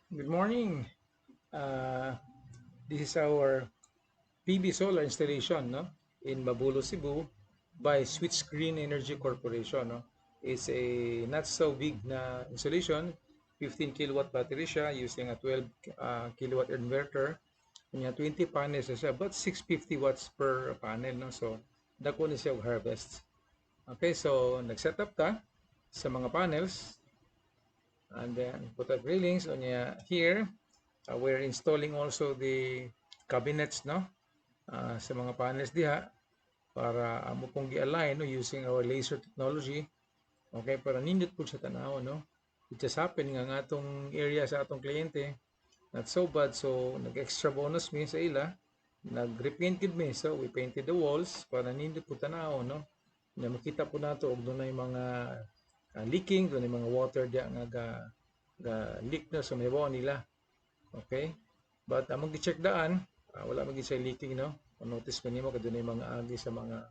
Good morning. Uh, this is our PV solar installation, no, in Mabulo, Cebu, by Switch Green Energy Corporation. No, it's a not so big na installation, 15 kilowatt battery siya using a 12 kilowatt inverter. Kanya 20 panels na siya, but 650 watts per panel, no. So dako ni siya og harvest. Okay, so nag-set up ta sa mga panels and then put up railings on here. We're installing also the cabinets, no, sa mga panels diha para amo pong gi-align, no, using our laser technology. Okay, para nindot po sa tanaw, no. It just happened nga nga atong area sa atong kliyente not so bad, so nag-extra bonus mi sa ila, nag-repaint gid mi, so we painted the walls para nindot po tanaw, no, na makita po nato og dunay mga leaking, dunay mga water diya nga ga leak na sa may nila. Okay? But among gi-check daan, wala man gid siya leaking, no? Notice pa nimo kadto mga agi sa mga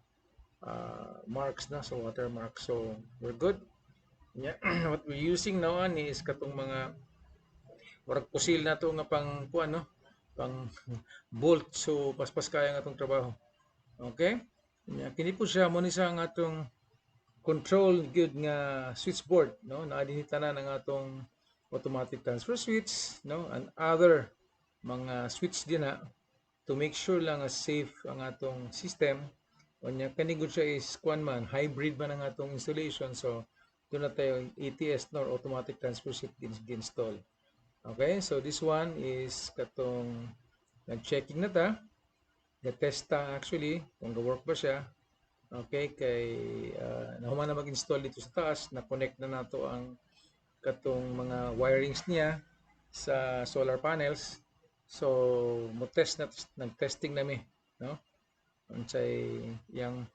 marks na, so water marks. So we're good. Yeah. What we're using now is katong mga warag pusil na to nga pang kuan, no? Pang bolt, so paspas kaya nga atong trabaho. Okay? Yeah. Kini po siya mo ni sa nga atong control good nga switchboard, no? Naadinita na ng atong automatic transfer switch, no, and other mga switch din na to make sure lang nga safe ang atong system. Unya kani gud siya is kuan man hybrid man ang atong installation, so doon na tayo ATS, no, automatic transfer switch install. Okay, so this one is katong nag-checking na ta, na-test ta actually kung ga-work ba siya. Okay, kay nahuman na mag-install dito sa taas, na-connect na nato ang katong mga wirings niya sa solar panels. So, mo test na nag-testing nami, no? Unsay yang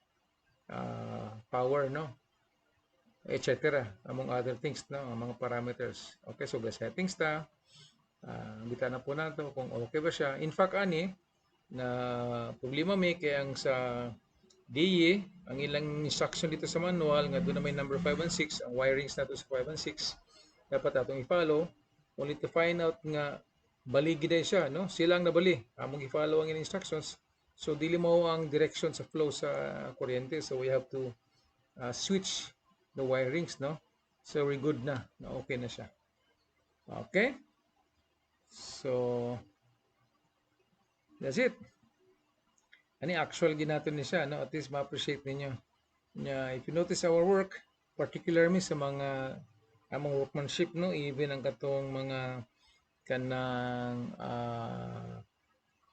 power, no? Etc. Among other things, no? Ang mga parameters. Okay, so the settings ta, bita na po nato kung okay ba siya. In fact, ani, na problema may kay ang sa DE, ang ilang instruction dito sa manual nga doon na may number 5 and 6, ang wirings nato sa 5 and 6 dapat atong i-follow only to find out nga bali gid siya, no, silang nabali among i-follow ang instructions, so dili mo ang direction sa flow sa kuryente, so we have to switch the wirings, no, so we good na okay na siya. Okay, so that's it. Ani actual ginaton ni siya, no, at least ma-appreciate ninyo. If you notice our work, particularly sa mga among workmanship, no, even ang katong mga kanang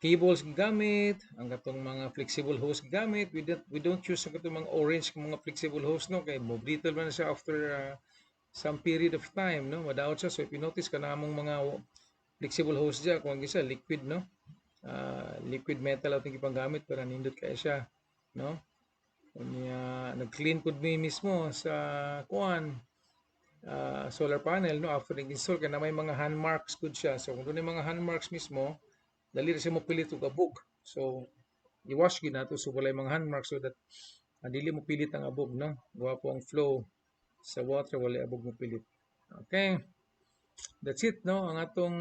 cables gamit, ang katong mga flexible hose gamit, we don't use ang katong mga orange mga flexible hose, no, kay mo brittle man siya after some period of time, no, madaot siya. So if you notice kana among mga flexible hose diya kung gisa liquid, no, liquid metal ating ipanggamit para nindot kay siya, no. Unya nag-clean pud mi mismo sa kuan solar panel, no, after nag-install kay na may mga hand marks gud siya. So kung dunay mga hand marks mismo, dali ra siya mopilit og abog. So i-wash gid nato so walay mga hand marks so that dili mo pilit ang abog, no. Wa po ang flow sa water, walay abog mo pilit. Okay. That's it, no. Ang atong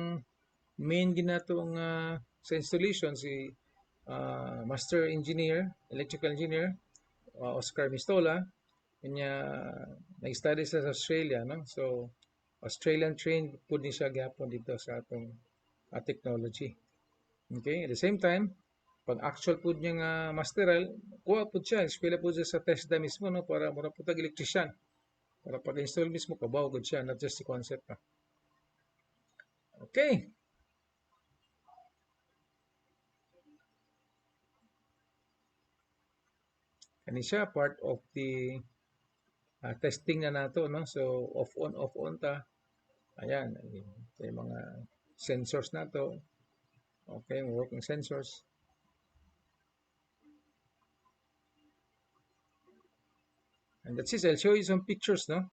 main ginatong sa installation si Master Engineer, Electrical Engineer, Oscar Mistola. Kanya nag-study sa Australia, no? So, Australian trained po din siya gapon dito sa atong technology. Okay? At the same time, pag actual po niya nga masteral, kuha po siya, eskwela po siya sa TESDA mismo, no? Para mura po tag electrician. Para pag-install mismo, kabaw po siya, not just the concept pa. Okay. Kani siya, part of the testing na nato, no? So, off-on ta. Ayan, ito yung mga sensors nato. Okay, working sensors. And that's it. I'll show you some pictures, no?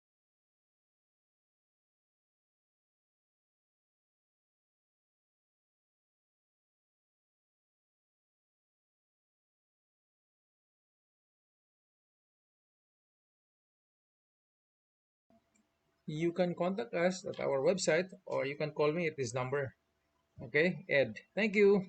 you can contact us at our website or you can call me at this number. Okay, Ed. Thank you.